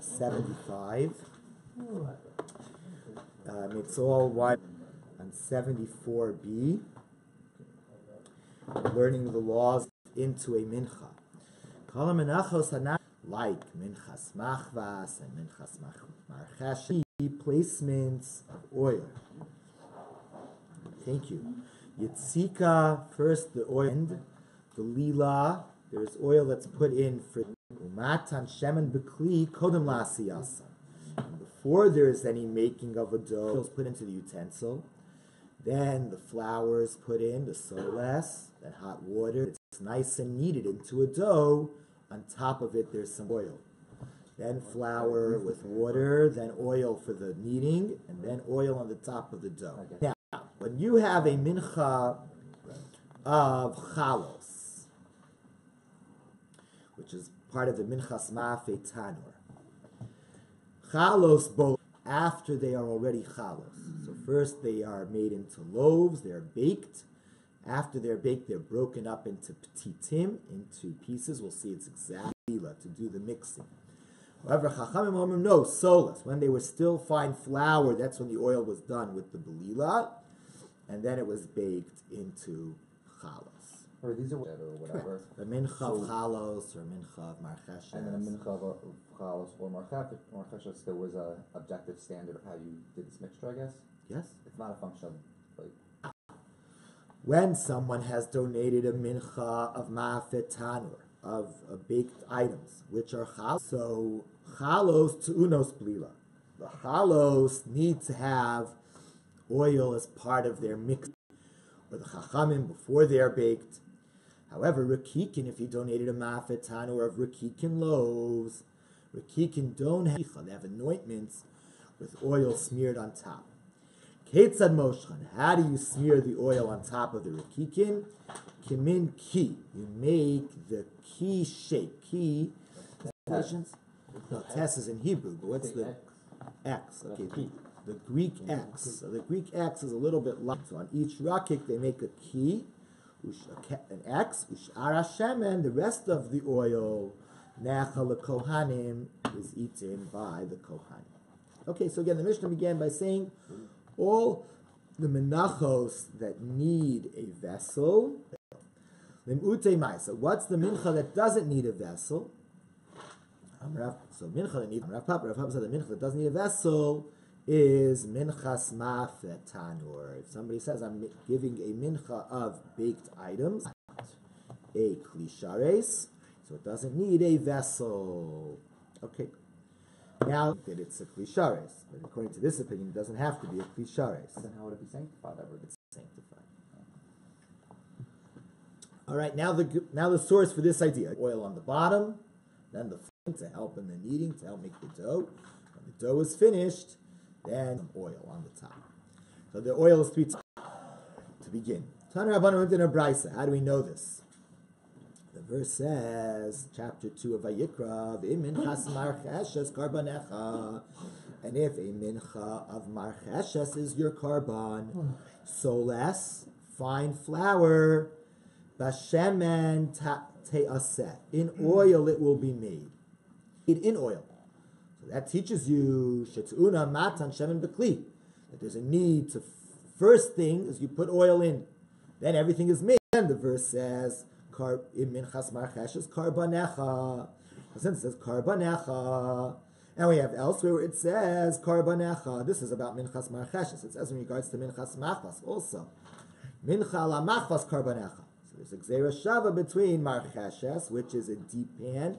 75. It's all one on 74b. Learning the laws into a mincha. Kol Menachos like minchas machvas and minchas marchesh, placements of oil. Thank you. Yitzika, first the oil, and the lila, there's oil that's put in for umatan shemen bekli kodem la'asiyasa. Before there's any making of a dough, oil is put into the utensil. Then the flour is put in, the soles, then hot water. It's nice and kneaded into a dough. On top of it, there's some oil. Then flour with water, then oil for the kneading, and then oil on the top of the dough. Now, when you have a mincha of chalos, which is part of the minchas ma'afe tanur, chalos both after they are already chalos. So first they are made into loaves, they are baked. After they're baked, they're broken up into petitim, into pieces. We'll see it's exactly to do the mixing. However, Chachamim Omrim, no, solas. When they were still fine flour, that's when the oil was done with the belila, and then it was baked into chalos. Or these are whatever. The mincha of chalos or mincha of marcheshes. And then a mincha of chalos or marcheshes, there was a objective standard of how you did this mixture, I guess? Yes. It's not a function of, like... When someone has donated a mincha of ma'afet tanur, of baked items, which are chalos, so chalos to unos blila. The chalos need to have oil as part of their mix, or the chachamim before they are baked. However, rakikin, if you donated a ma'afet tanur of rakikin loaves, rakikin don't have, they have anointments with oil smeared on top. Ketzad moshchan, how do you smear the oil on top of the rakikin? Kimin ki, you make the ki shape. Ki, patience? No, tes is in Hebrew, but what's the X? Okay, the Greek X. So the Greek X is a little bit light. So on each rakik they make a ki, an X, ush'ar hashemen, the rest of the oil, nechal kohanim, is eaten by the kohanim. Okay, so again, the Mishnah began by saying all the menachos that need a vessel. So what's the mincha that doesn't need a vessel? So mincha that needs Rav Papa said the mincha that doesn't need a vessel is minchas ma'afet tanur. If somebody says I'm giving a mincha of baked items, a klishares, so it doesn't need a vessel. Okay. Now that it's a klishares, but according to this opinion, it doesn't have to be a klishares. Then how would it be sanctified? It's sanctified. All right. Now the source for this idea: oil on the bottom, then the flame to help in the kneading, to help make the dough. When the dough is finished, then some oil on the top. So the oil is 3 times to begin. Tana Rabbanu in a brisa. How do we know this? The verse says, chapter 2 of Vayikra, "V'minchas marcheshes karbanecha," and if a mincha of marcheshes is your karban, soles, fine flour, bashemen te'aseh, in oil it will be made. In oil. So that teaches you shetzuna matan shemen bekli, that there's a need to. First thing is you put oil in, then everything is made. And the verse says, minchas marcheshes karbanecha. Since it says karbanecha, and we have elsewhere where it says karbanecha. This is about minchas marcheshes. It says in regards to minchas machvas also. Mincha la machvas karbanecha. So there's a gzeira shava between marcheshes, which is a deep pan,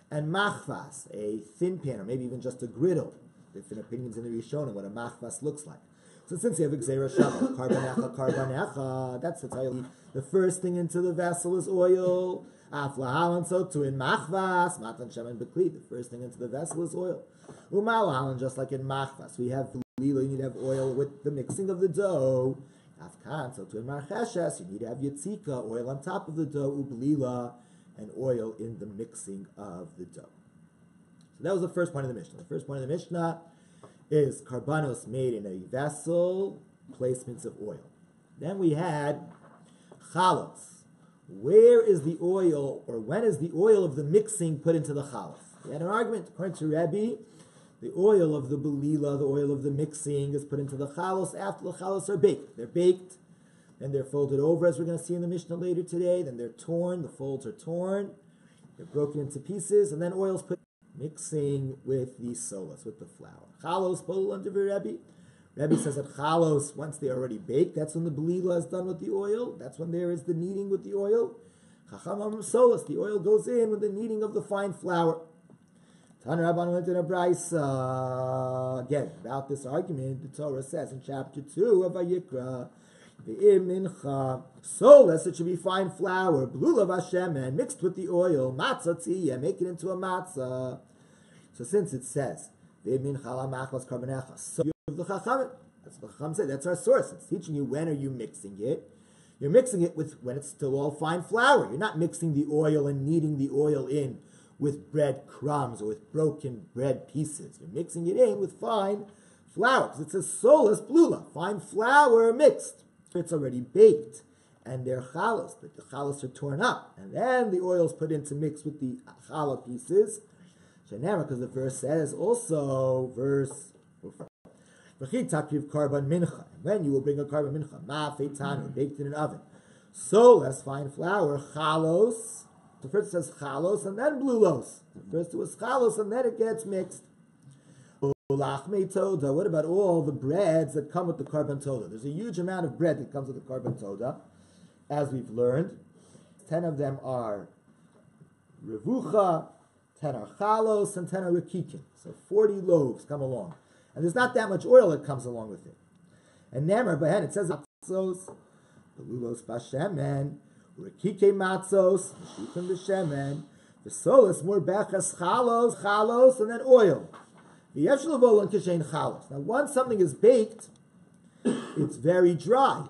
and machvas, a thin pan, or maybe even just a griddle. Different opinions in the Rishonim what a machvas looks like. So since you have gzeira shava, karbanecha, that's the title. The first thing into the vessel is oil. Aflahalan, so too in machvas, matan shemen bekli. The first thing into the vessel is oil. Umalahalan, just like in machvas, we have lila. You need to have oil with the mixing of the dough. Afkan, so too in marcheshes, you need to have yitzika, oil on top of the dough, ublila, and oil in the mixing of the dough. So that was the first point of the Mishnah. The first point of the Mishnah is karbanos made in a vessel, placements of oil. Then we had chalos. Where is the oil, or when is the oil of the mixing put into the chalos? They had an argument. According to Rabbi, the oil of the belila, the oil of the mixing, is put into the chalos after the chalos are baked. They're baked, then they're folded over, as we're going to see in the Mishnah later today. Then they're torn, the folds are torn, they're broken into pieces, and then oil's put mixing with the solas, with the flour. Chalos, bolul under Rabbi. Rabbi says that chalos, once they're already baked, that's when the belila is done with the oil. That's when there is the kneading with the oil. Chachamam solas, the oil goes in with the kneading of the fine flour. Tan Rabban went in a brayso. Again, about this argument, the Torah says in chapter 2 of Vayikra, Ve'im mincha, solas, it should be fine flour, blulav hashemen, mixed with the oil, matzah tziyah, make it into a matzah. So since it says, Ve'im mincha lamachlas karbanecha, so you have the chachamim. That's what the chacham said. That's our source. It's teaching you when are you mixing it. You're mixing it with when it's still all fine flour. You're not mixing the oil and kneading the oil in with bread crumbs or with broken bread pieces. You're mixing it in with fine flour. Because it says solas blula, fine flour mixed. It's already baked. And they're chalos, but the chalos are torn up. And then the oil is put in to mix with the challah pieces. Because the verse says also, when you will bring a carbon mincha, ma'afeitan, baked in an oven. Solas, fine flour, chalos. The first says chalos and then blulos. The first was chalos and then it gets mixed. What about all the breads that come with the carbon toda? There's a huge amount of bread that comes with the carbon toda, as we've learned. 10 of them are revucha, 10 are chalos, and 10 are rekikin. So 40 loaves come along. And there's not that much oil that comes along with it. And Nemer, Bahen, it says matzos, belulos bashemen, rekike matzos, shifim b'shemen, v'solas more bechas chalos, and then oil. V'yesh levolon kishein chalos. Now, once something is baked, it's very dry.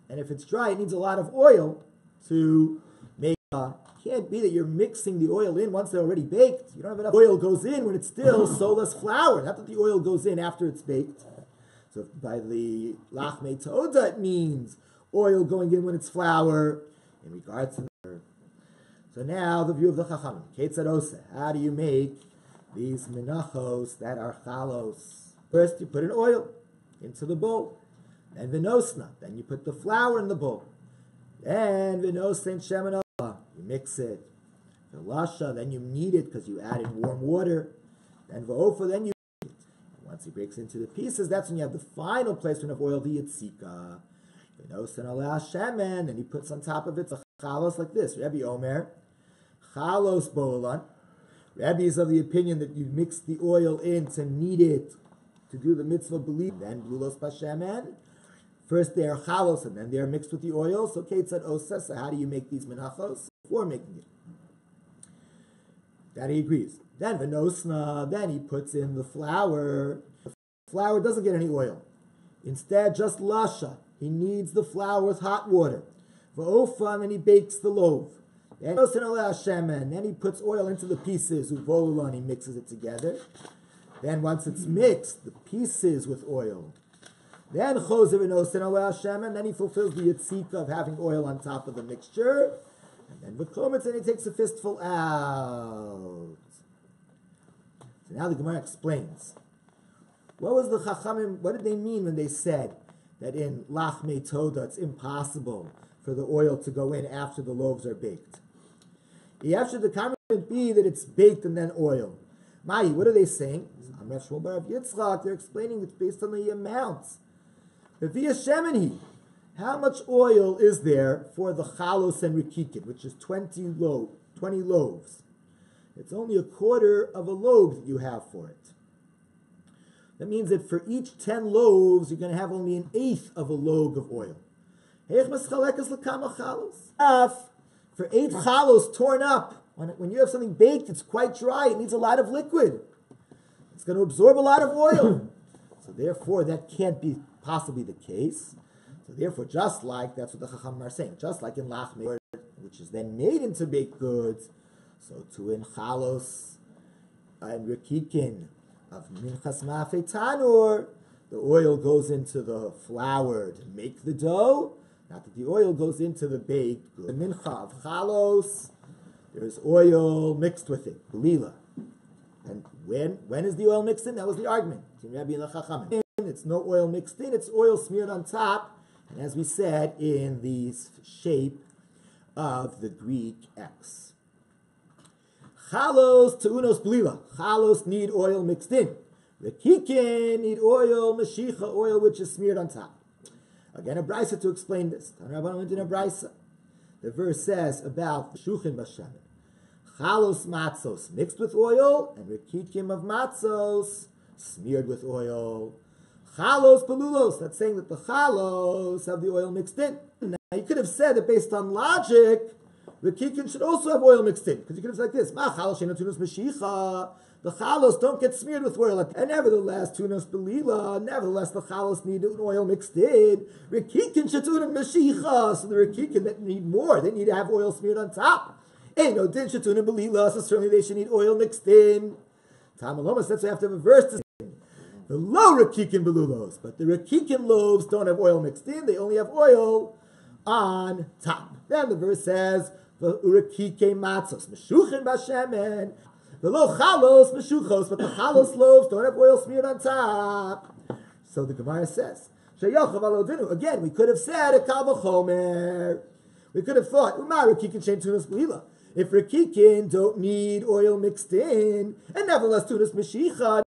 And if it's dry, it needs a lot of oil to make it can't be that you're mixing the oil in once they're already baked. You don't have enough oil goes in when it's still solas flour. Not that the oil goes in after it's baked. So by the lachmei toda, it means oil going in when it's flour in regards to the. So now the view of the chachamim. Ketzad oseh. How do you make these menachos that are chalos? First, you put an oil into the bowl. Then vinosna. Then you put the flour in the bowl. Then vinosna shemen. You mix it. Velasha, then you knead it because you added warm water. Then va'ofa, then you knead it. And once it breaks into the pieces, that's when you have the final placement of oil, the yitzika. Then he puts on top of it the chalos like this. Rabbi Omer, chalos bolalan. Rabbi is of the opinion that you mix the oil in to knead it, to do the mitzvah belief. Then blulos bashemen. First they are chalos and then they are mixed with the oil. So ketzad oseh. So how do you make these menachos? Before making it. That he agrees. Then vinosna, then he puts in the flour. The flour doesn't get any oil. Instead, just lasha. He kneads the flour with hot water. Va'ofa, and then he bakes the loaf. Then he puts oil into the pieces. Uvolulon, he mixes it together. Then once it's mixed, the pieces with oil. Then chosev v'nosen alei Hashem, then he fulfills the yitzika of having oil on top of the mixture. And then v'kometz, and he takes a fistful out. So now the Gemara explains. What was the Chachamim, what did they mean when they said that in lachmei toda it's impossible for the oil to go in after the loaves are baked? After the comment be that it's baked and then oil. Mai, what are they saying? They're explaining it's based on the amounts. How much oil is there for the chalos and rikikin, which is 20 loaves? It's only a quarter of a loaf that you have for it. That means that for each 10 loaves, you're going to have only an eighth of a log of oil. For 8 chalos torn up, when you have something baked, it's quite dry, it needs a lot of liquid. It's going to absorb a lot of oil. So therefore, that can't be possibly the case. So therefore, just like, that's what the Chacham are saying, just like in lachmei, which is then made into baked goods, so too in chalos and rikikin of minchas ma'afei tanur, the oil goes into the flour to make the dough, not that the oil goes into the baked good. The mincha of chalos, there's oil mixed with it, belila. When is the oil mixed in? That was the argument between Rabbi and the Chachamim. It's no oil mixed in, it's oil smeared on top, and as we said, in the shape of the Greek X. Chalos tu'unos blila. Chalos need oil mixed in. Rekikin need oil, mashicha, oil which is smeared on top. Again, a brisa to explain this. The verse says about shuchin bashemen. Chalos matzos mixed with oil, and rekikim of matzos smeared with oil. Chalos belulos, that's saying that the chalos have the oil mixed in. Now, you could have said that based on logic, rekikin should also have oil mixed in, because you could have said like this, ma chalos she'eino tunos mashicha, the chalos don't get smeared with oil, and nevertheless, tunos belila, nevertheless the chalos need oil mixed in. Rekikin she'tunos mashicha, so the rekikin that need more, they need to have oil smeared on top. Ain't no din she'tunos belila, so certainly they should need oil mixed in. Tamaloma says we have to have a verse to say the low rekikin belulos, but the rekikin loaves don't have oil mixed in, they only have oil on top. Then the verse says, the urekike matzos, meshuchin bashemen, the lo chalos meshuchos, but the chalos loaves don't have oil smeared on top. So the Gemara says, sheyochav alodinu. Again, we could have said a kal v'chomer. We could have thought, umar rekikin shein tunas blila. If rekikin don't need oil mixed in, and nevertheless tunas meshicha,